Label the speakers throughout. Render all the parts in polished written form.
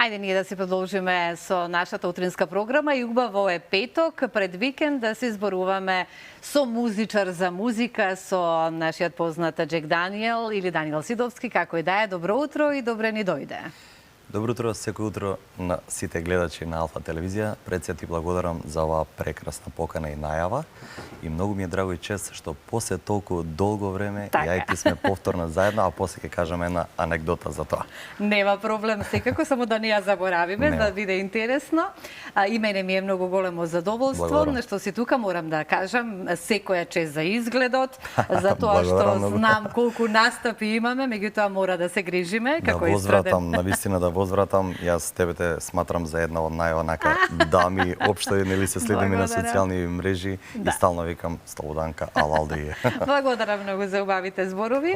Speaker 1: Ајде ние да се продолжиме со нашата утринска програма и убаво е петок, пред викенд да се изборуваме со музичар за музика, со нашиот познат Джек Даниел или Даниел Сидовски, како и да е. Добро утро и добре ни дојде.
Speaker 2: Добро утро, секој утро на сите гледачи на Алфа телевизија. Пред се ти благодарам за оваа прекрасна покана и најава. И многу ми е драго и чест што после толку долго време ја и ти сме повторно заедно, а после ќе кажам една анекдота за тоа.
Speaker 1: Нема проблем, секако, само да не ја заборавиме, да биде интересно. И мене ми е многу големо задоволство, што си тука, морам да кажам, секоја чест за изгледот, за тоа што знам колку настапи имаме, меѓутоа мора да се грижиме, како
Speaker 2: да возвратам, навистина да возвратам, јас тебе те сматрам за една од најонака дами, општо нели се следиме на социјални мрежи и стално викам Слободанка Алалди.
Speaker 1: Благодарам многу за убавите зборови.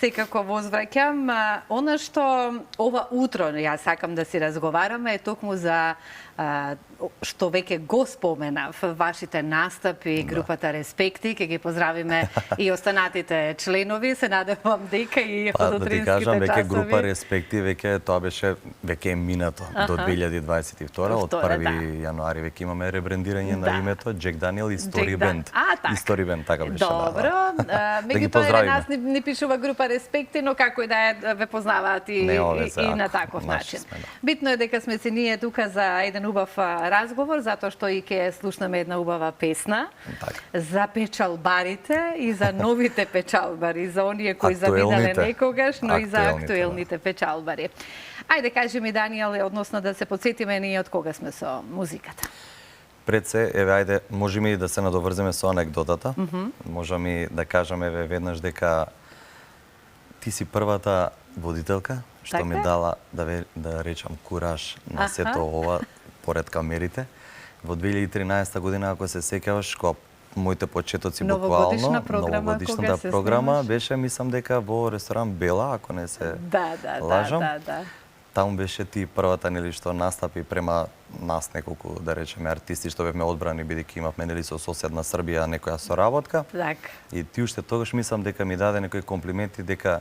Speaker 1: Секако возвраќам. Она што ова утро јас сакам да си разговараме е токму за што веќе го споменав, вашите настапи, групата Респекти, ќе ги поздравиме и останатите членови, се надевам дека и од утринските часови.
Speaker 2: Да ти кажам, веќе група Респекти, веќе тоа беше веќе минато до 2022, од 1 јануари веќе имаме ребрендирање на името Джек Даниел и Стори Бенд.
Speaker 1: Истори
Speaker 2: Бенд, така беше.
Speaker 1: Добро. Меѓутоа нас ни пишува група Респекти, но како и да е, ве познаваат и на таков начин. Битно е дека сме се ние тука за еден убав разговор, затоа што и ќе слушнеме една убава песна за печалбарите и за новите печалбари, за оние кои заминале некогаш, но и за актуелните печалбари. Ајде, кажи ми, Даниел, односно да се подсетиме ние од кога сме со музиката.
Speaker 2: Пред се, еве, ајде, можеме и да се надоврземе со анекдотата. Можеме и да кажеме, еве, веднаш дека ти си првата водителка што ми дала, да речам, кураж на сето ова, поред камерите. Во 2013 година, ако се сеќаваш, кога моите почетоци буквално, новогодишната програма беше, мислам дека во ресторан Бела, ако не се лажам. Таму беше ти првата, нели, што настапи према нас неколку, да речеме, артисти што бевме одбрани, бидејќи имавме, нели, со соседна Србија некоја соработка. И ти уште тогаш мислам дека ми даде некои комплименти, дека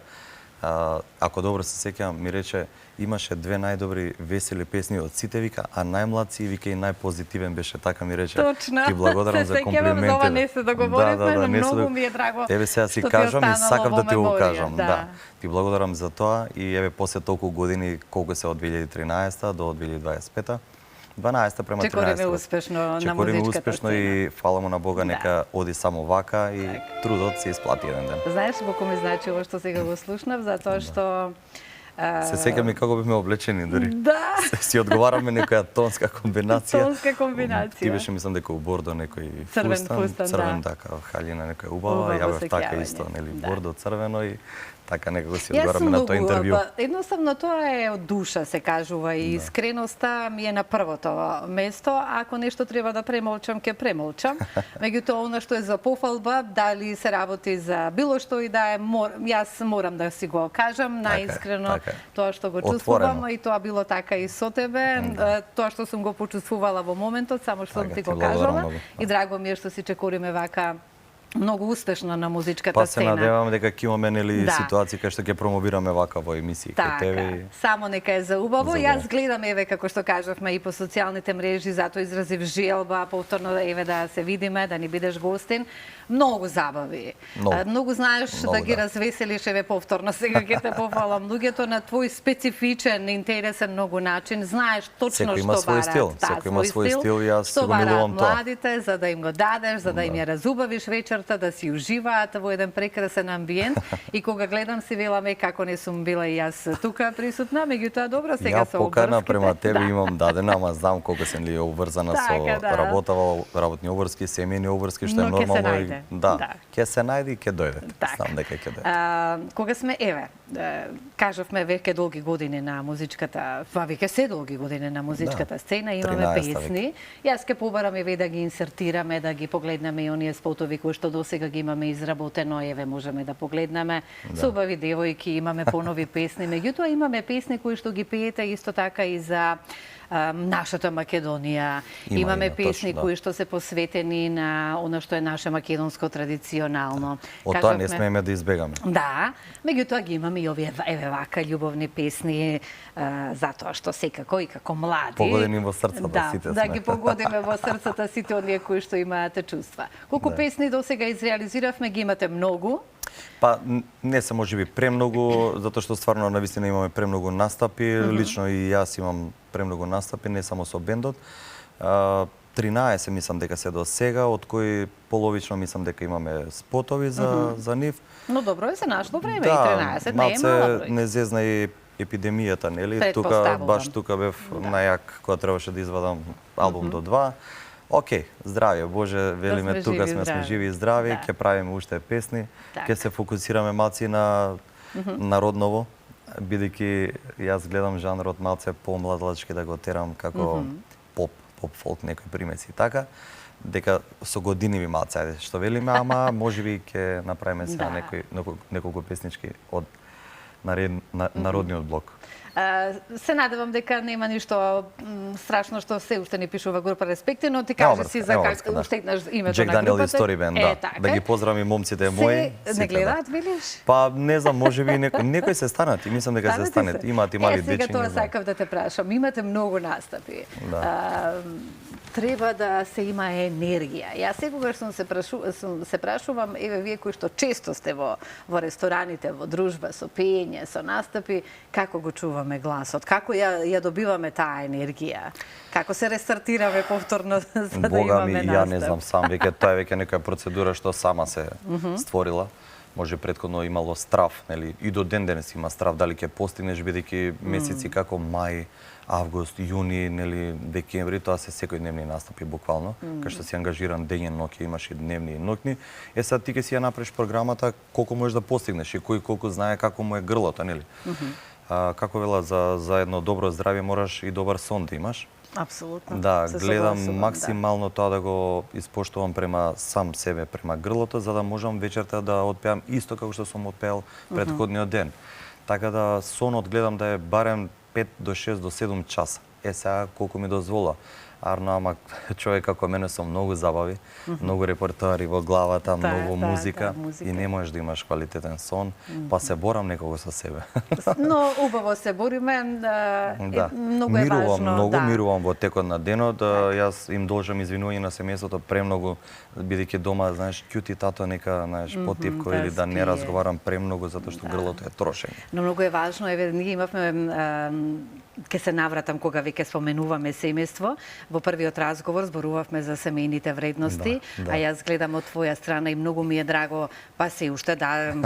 Speaker 2: ако добро се сеќавам, ми рече, имаше две најдобри весели песни од сите, вика, а најмлад си, вика, и најпозитивен беше, така ми рече.
Speaker 1: Точно.
Speaker 2: Ти благодарам за комплиментите.
Speaker 1: За ова не се договоривме, но многу ми е драго.
Speaker 2: Еве сега си кажам и сакав да ти го кажам. Да. Ти благодарам за тоа и еве после толку години, колку се од 2013 до 2025 12 према 13.
Speaker 1: Чекориме успешно на музичката сцена.
Speaker 2: Чекориме успешно и фала му на Бога, нека оди само вака и трудот се исплати еден ден.
Speaker 1: Знаеш, колку ми значи ово што сега го слушнав, затоа што
Speaker 2: се сеќам и како бевме облечени дури.
Speaker 1: Да.
Speaker 2: Си одговараме некоја тонска комбинација.
Speaker 1: Тонска комбинација.
Speaker 2: Ти беше, мислам, дека у бордо некој
Speaker 1: фустан,
Speaker 2: црвен, така, халина некоја убава, ја бев така исто, нели, бордо црвено и така некако си одговараме на тоа интервју.
Speaker 1: Едноставно тоа е од душа, се кажува, и искреноста ми е на првото место. Ако нешто треба да премолчам, ќе премолчам. Меѓутоа, она што е за пофалба, дали се работи за било што и да е, јас морам да си го кажам најискрено тоа што го чувствувам, и тоа било така и со тебе. Тоа што сум го почувствувала во моментот, само што ти го кажала. И драго ми е што си чекориме вака многу успешно на музичката сцена.
Speaker 2: Па се надевам дека ќе имаме, нели, ситуации кај што ќе промовираме вака во емисии кај тебе.
Speaker 1: Само нека е за убаво. Јас гледам, еве, како што кажавме, и по социјалните мрежи, затоа изразив желба повторно еве да се видиме, да ни бидеш гостин. Многу забави. Многу знаеш да ги развеселиш, еве, повторно сега ќе те пофалам. Луѓето на твој специфичен, интересен многу начин, знаеш точно што барат.
Speaker 2: Секој има свој стил, јас го милувам тоа.
Speaker 1: Младите, за да им го дадеш, за да им ја разубавиш вечерта, да си уживаат во еден прекрасен амбиент. И кога гледам си веламе како не сум била и јас тука присутна, меѓутоа добро сега со обврските.
Speaker 2: Ја покана према тебе имам дадена, ама знам колку се ли обврзана со работава, работни обврски, семејни обврски, што е нормално. Да, ќе се најде и ќе дојде. Знам дека ќе дојде.
Speaker 1: Кога сме, еве, кажавме веќе долги години на музичката, веќе се долги години на музичката сцена, имаме песни. Јас ќе побарам еве да ги инсертираме, да ги погледнеме и оние спотови кои што досега ги имаме изработено, еве можеме да погледнеме. Со убави девојки имаме понови песни, меѓутоа имаме песни кои што ги пеете исто така и за нашата Македонија. Имаме песни кои што се посветени на она што е наше македонско традиционално.
Speaker 2: Од тоа не смееме да избегаме.
Speaker 1: Да, меѓутоа ги имаме и овие еве вака љубовни песни, затоа што секако и како млади
Speaker 2: погодени во срцата сите сме.
Speaker 1: Да, ги погодиме во срцата сите оние кои што имаат чувства. Колку песни досега изреализиравме, ги имате многу?
Speaker 2: Па не се можеби премногу, затоа што стварно навистина имаме премногу настапи, лично и јас имам премногу настапи, не само со бендот. 13 мислам дека се до сега, од кои половично мислам дека имаме спотови за нив.
Speaker 1: Но добро е, се нашло време и 13 не е мало број.
Speaker 2: Не зезна и епидемијата, нели? Тука баш тука бев најак кога требаше да извадам албум до 2. Океј, здравје, Боже, велиме тука сме живи и здрави, ќе правиме уште песни, ќе се фокусираме малци на народново, бидејќи јас гледам жанрот малце помладалачки да го терам како поп фолк некои примеси така, дека со години ми малце, ајде, што велиме, ама можеби ќе направиме сега неколку песнички од народниот блок.
Speaker 1: Се надевам дека нема ништо страшно што се уште не пишува група Респекти, но ти кажи си за како уште еднаш името на групата.
Speaker 2: Jack Daniel Story Band, да ги поздравам и момците мои.
Speaker 1: Не гледаат, велиш?
Speaker 2: Па не знам, можеби некои се станат, и мислам дека се станат. Имаат и мали дечиња.
Speaker 1: Сега тоа сакав да те прашам. Имате многу настапи. Треба да се има енергија. Јас секогаш се прашувам, еве вие кои што често сте во рестораните, во дружба, со пење, со настапи, како го чуваме гласот? Како ја добиваме таа енергија? Како се рестартираме повторно за да имаме настап?
Speaker 2: Бога ми, ја не знам сам, веќе тоа е веќе некоја процедура што сама се створила. Може предходно имало страв, нели? И до ден денес има страв дали ќе постигнеш, бидејќи месеци како мај, август, јуни, нели, декември, тоа се секојдневни настапи буквално, кај што си ангажиран ден и ноќ, имаш и дневни и ноќни. Сега ти ќе си ја направиш програмата колку можеш да постигнеш и кој колку знае како му е грлото, нели? Како вела, за едно добро здравје мораш и добар сон да имаш.
Speaker 1: Апсолутно.
Speaker 2: Да, гледам максимално тоа да го испоштувам према сам себе, према грлото, за да можам вечерта да отпеам исто како што сум отпеал претходниот ден. Така да сонот гледам да е барем 5 до 6 до 7 часа. Сега колку ми дозвола. Арно, ама човек како мене со многу забави, многу репертоари во главата, многу музика и не можеш да имаш квалитетен сон, па се борам некако со себе.
Speaker 1: Но убаво се бориме, многу е важно.
Speaker 2: Мирувам во текот на денот, јас им должам извинување на семејството премногу, бидејќи дома, знаеш, ќути тато нека, знаеш, потипко или да не разговарам премногу затоа што грлото е трошење.
Speaker 1: Но многу е важно, еве ние имавме ќе се навратам кога веќе споменуваме семејство. Во првиот разговор зборувавме за семејните вредности, а јас гледам од твоја страна и многу ми е драго, па се уште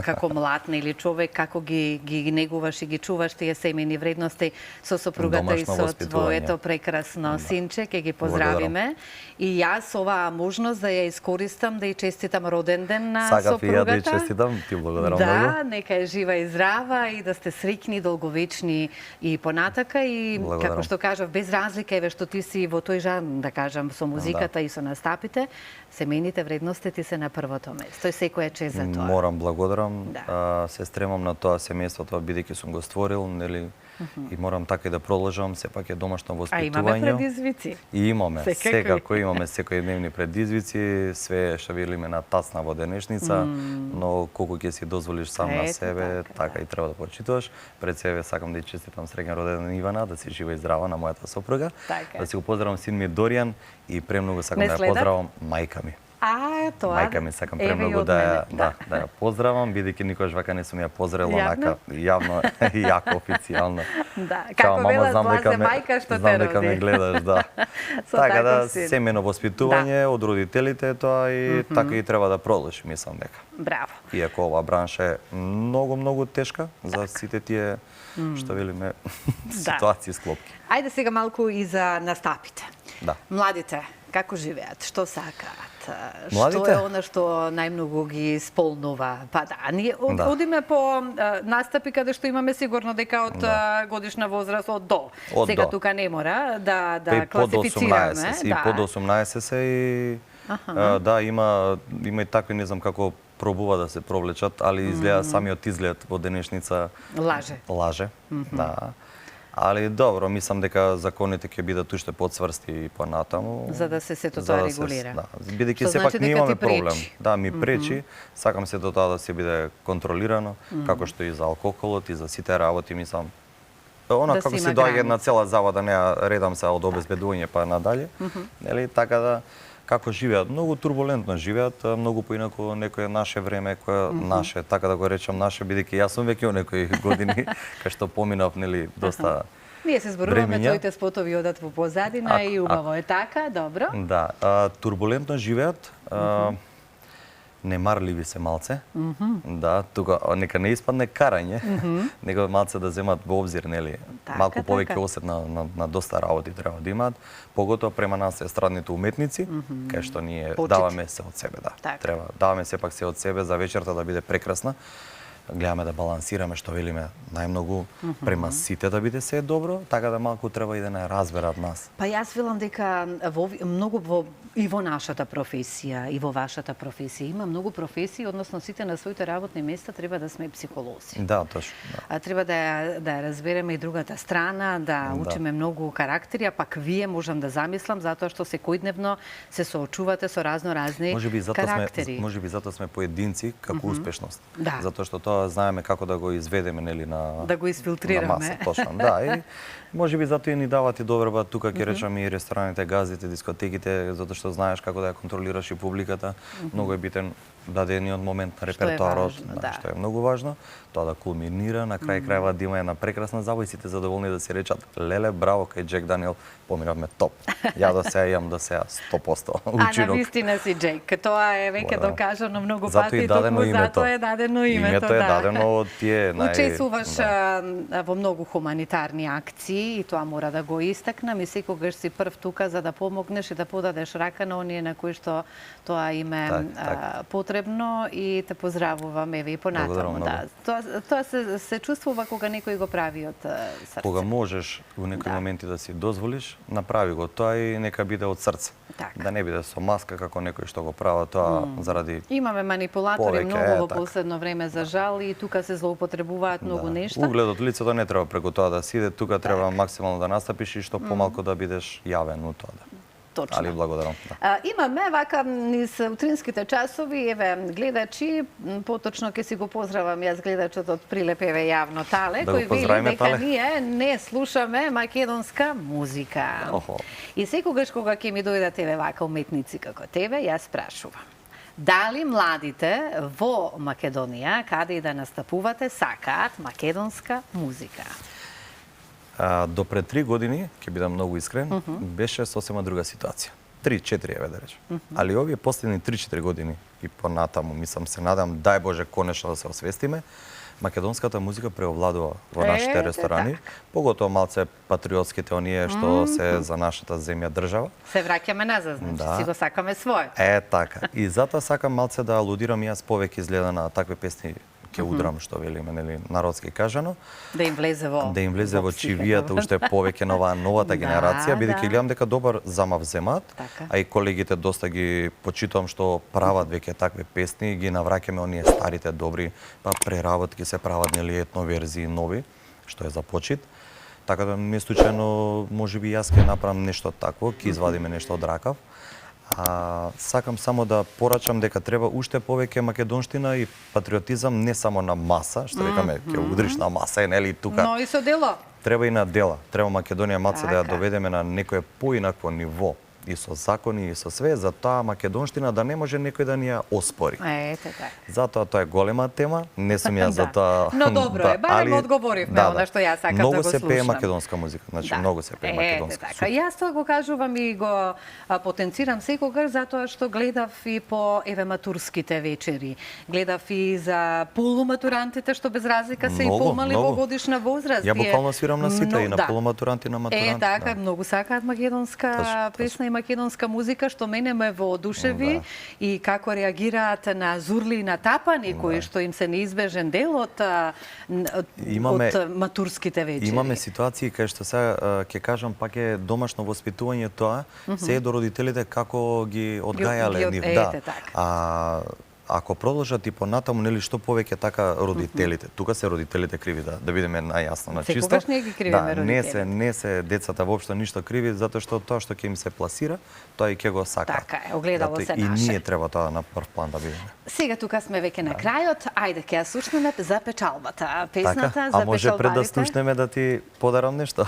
Speaker 1: како млад или човек, како ги негуваш и ги чуваш тие семејни вредности со сопругата и со твоето прекрасно синче, ќе ги поздравиме. И јас оваа можност да ја искористам да ја честитам роден ден на сопругата.
Speaker 2: Сакав и ја да ја честитам, ти благодарам многу.
Speaker 1: Да, нека е жива и здрава и да сте среќни, долговечни и понатака. И како што кажав, без разлика еве што ти си во тој жанр, да кажам, со музиката и со настапите, семејните вредности ти се на првото место и секој е чест за тоа.
Speaker 2: Морам благодарам, се стремам на тоа семејството, бидејќи сум го створил, нели, и морам така и да продолжам, сепак е домашно воспитување.
Speaker 1: А имаме предизвици.
Speaker 2: И имаме, секако имаме секојдневни предизвици, све што велиме на тасна во денешница, но колку ќе си дозволиш сам на себе, така и треба да почитуваш. Пред себе сакам да ја честитам среќен роден ден Ивана, да си жива и здрава на мојата сопруга, да си го поздравам син ми Доријан и премногу сакам да ја поздравам мајка ми.
Speaker 1: Тоа.
Speaker 2: Мајка ми сакам премногу да ја поздравам, бидејќи никогаш вака не сум ја поздравила онака јавно и јако официјално.
Speaker 1: Да, како велат, блазе мајка што те роди.
Speaker 2: Знам дека ме гледаш, да. Така да семено воспитување од родителите тоа и така и треба да продолжи, мислам дека.
Speaker 1: Браво.
Speaker 2: Иако оваа бранша е многу тешка за сите тие што велиме ситуации склопки.
Speaker 1: Ајде сега малку и за настапите.
Speaker 2: Да.
Speaker 1: Младите како живеат, што сакаат?
Speaker 2: Младите?
Speaker 1: Што е она што најмногу ги сполнува? Па да, ние одиме по настапи каде што имаме сигурно дека од годишна возраст од до. Сега тука не мора да класифицираме.
Speaker 2: И под 18 се и да, има и такви, не знам како пробува да се провлечат, али изгледа самиот изглед во денешница
Speaker 1: лаже.
Speaker 2: Да. Али добро, мислам дека законите ќе бидат уште подсврсти и понатаму.
Speaker 1: За да се сето тоа регулира.
Speaker 2: Да, бидејќи
Speaker 1: Што
Speaker 2: сепак
Speaker 1: значи
Speaker 2: ние
Speaker 1: дека
Speaker 2: имаме
Speaker 1: ти пречи.
Speaker 2: проблем. Да, ми пречи. Сакам сето тоа да се биде контролирано, како што и за алкохолот и за сите работи, мислам. Она
Speaker 1: Да
Speaker 2: како
Speaker 1: си
Speaker 2: си
Speaker 1: има
Speaker 2: доаѓа една
Speaker 1: граници.
Speaker 2: цела завода, неа редам се од обезбедување па надале. Нели така да како живеат, многу турбулентно живеат, многу поинаку некое наше време, кое наше, така да го речам наше, бидејќи јас сум веќе у некои години кај што поминав нели доста.
Speaker 1: Ние се зборуваме,
Speaker 2: времења.
Speaker 1: твоите спотови одат во позадина и убаво е така, добро.
Speaker 2: Да, турбулентно живеат, немарливи се малце. Да, тука нека не испадне карање, него малце да земат во обзир, нели,
Speaker 1: Така,
Speaker 2: малку повеќе
Speaker 1: така.
Speaker 2: осет на доста работи треба да имаат, поготоа према нас естрадните уметници, кај што ние
Speaker 1: Почит.
Speaker 2: даваме се од себе, да.
Speaker 1: Така.
Speaker 2: Треба даваме сепак се од себе за вечерта да биде прекрасна. Гледаме да балансираме, што велиме, најмногу према сите да биде се добро, така да малку треба и да не разберат нас.
Speaker 1: Па јас велам дека многу и во нашата професија, и во вашата професија има многу професии, односно сите на своите работни места треба да сме психолози.
Speaker 2: Да, точно. Да.
Speaker 1: Треба да ја разбереме и другата страна, да учиме многу карактери, а пак вие можам да замислам затоа што секојдневно се соочувате со разни карактери.
Speaker 2: Можеби затоа сме поединци како успешност.
Speaker 1: Да.
Speaker 2: Затоа што тоа знаеме како да го изведеме нели на
Speaker 1: Да го изфилтрираме.
Speaker 2: на маса, точно. Да, и можеби затоа и ни дават и добра тука ќе речам и рестораните, газите, дискотеките, затоа што знаеш како да ја контролираш и публиката. Многу е битен дадениот момент на репертоарот, што е многу важно, тоа да кулминира, на крај крајва да има една прекрасна забава и сите задоволни да се речат леле, браво, кај Джек Даниел поминавме топ. Ја до сега имам до сега 100% учинок.
Speaker 1: А на вистина си Джек, тоа е веќе докажано многу
Speaker 2: Затоа
Speaker 1: пати,
Speaker 2: и дадено името.
Speaker 1: затоа е дадено името,
Speaker 2: Името е дадено од тие
Speaker 1: Учествуваш во многу хуманитарни акции и тоа мора да го истакнам и секогаш си прв тука за да помогнеш и да подадеш рака на оние на кои што тоа им е потребно и те поздравувам еве и понатаму. Да. Тоа се чувствува кога некој го прави од срце.
Speaker 2: Кога можеш во некои моменти да си дозволиш, направи го тоа и нека биде од срце.
Speaker 1: Така.
Speaker 2: Да не биде со маска како некој што го прават тоа заради
Speaker 1: Имаме манипулатори
Speaker 2: повеќе,
Speaker 1: многу во
Speaker 2: така.
Speaker 1: последно време за жал и тука се злоупотребуваат многу нешта.
Speaker 2: Угледот лицето не треба преку тоа да си иде, тука треба максимално да настапиш и што помалку да бидеш јавен у тоа.
Speaker 1: Точно.
Speaker 2: Али благодарам. Да.
Speaker 1: Имаме вака низ утринските часови, еве гледачи, поточно ќе си го поздравам јас гледачот од Прилеп еве јавно Тале,
Speaker 2: Да
Speaker 1: кој
Speaker 2: го
Speaker 1: вели
Speaker 2: поздравиме,
Speaker 1: дека
Speaker 2: Тале.
Speaker 1: ние не слушаме македонска музика.
Speaker 2: Охо.
Speaker 1: И секогаш кога ќе ми дојдат еве вака уметници како тебе, јас прашувам. Дали младите во Македонија, каде и да настапувате, сакаат македонска музика?
Speaker 2: До пред 3 години, ќе бидам многу искрен, беше сосема друга ситуација. 3-4 еве да речем. Али овие последни 3-4 години и понатаму, мислам се надам, дај Боже конечно да се освестиме, македонската музика преовладува во нашите ресторани, поготоа малце патриотските оние што се за нашата земја држава.
Speaker 1: Се враќаме назад, значи си го сакаме својот.
Speaker 2: Така. И затоа сакам малце да алудирам јас повеќе изгледа на такви песни ќе удрам, што велиме, нели, народски кажано.
Speaker 1: Да им влезе
Speaker 2: во чивијата уште повеќе на оваа новата генерација, бидејќи гледам дека добар замав земат, а и колегите доста ги почитувам што прават веќе такви песни, ги навраќаме оние старите добри, па преработки се прават, нели, етно верзии нови, што е за почит. Така да не случајно можеби јас ќе направам нешто такво, ќе извадиме нешто од ракав. Сакам само да порачам дека треба уште повеќе македонштина и патриотизам не само на маса, што викаме, ќе удриш на маса, нели тука.
Speaker 1: Но и со дело.
Speaker 2: Треба и на дела. Треба Македонија малце да ја доведеме на некое поинакво ниво. И со закони, и со све, за таа македонштина да не може некој да ни ја оспори.
Speaker 1: Така.
Speaker 2: Затоа тоа е голема тема, не сум јас за тоа.
Speaker 1: Но добро е, барем одговоривме она што јас сакам да го слушам.
Speaker 2: Многу се пее македонска музика, значи многу се пее македонска.
Speaker 1: Така. Јас тоа го кажувам и го потенцирам секогаш затоа што гледав и по еве матурските вечери. Гледав и за полуматурантите што без разлика се и помали во годишна возраст.
Speaker 2: Ја буквално свирам на сите и на полуматуранти, на матуранти.
Speaker 1: Така, многу сакаат македонска песна и македонска музика, што мене ме воодушеви и како реагираат на зурли и на тапани, кои што им се неизбежен дел од матурските вечери.
Speaker 2: Имаме ситуации кај што сега ќе кажам пак е домашно воспитување тоа, се е до родителите како ги одгајале нив, да. ако продолжат и понатаму, нели што повеќе така родителите. Тука се родителите криви, да бидеме најасно на чисто.
Speaker 1: Секогаш ние ги кривиме родителите.
Speaker 2: Не се децата воопшто ништо криви, затоа што тоа што ќе им се пласира, тоа и ќе го сакаат.
Speaker 1: Така е, огледало се
Speaker 2: И
Speaker 1: наше.
Speaker 2: ние треба тоа на прв план да бидеме.
Speaker 1: Сега тука сме веќе на крајот. Ајде ќе ја слушнеме за печалбата. Песната
Speaker 2: Така?
Speaker 1: за
Speaker 2: А може пред да
Speaker 1: печалбарите.
Speaker 2: слушнеме да ти подарам нешто?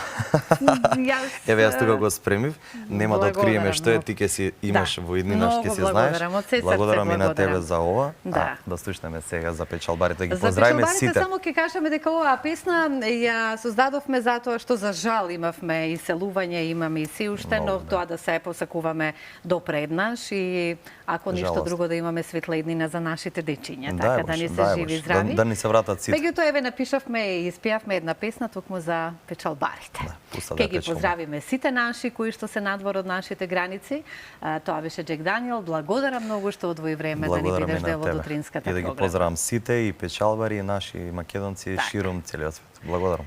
Speaker 1: Еве
Speaker 2: Јас тука го спремив. Нема да откриеме што е, ти ќе си имаш во иднина, ќе си знаеш. Благодарам и на тебе за ова. Да слушнеме сега за печалбарите, ги поздравиме сите.
Speaker 1: За печалбарите само ќе кажеме дека оваа песна ја создадовме затоа што за жал имавме иселување, имаме и се уште, но тоа да се посакуваме до преднаш и ако ништо друго да имаме светла иднина за нашите дечиња, така да ни се живи и здрави.
Speaker 2: Да ни се вратат сите.
Speaker 1: Меѓутоа еве напишавме и испеавме една песна токму за печалбарите. Ќе ги поздравиме сите наши кои што се надвор од нашите граници. Тоа беше Джек Даниел. Благодарам многу што одвои време да ни бидеш дел од утринската програма.
Speaker 2: И да ги поздравам сите и печалбари и наши македонци широм целиот свет. Благодарам.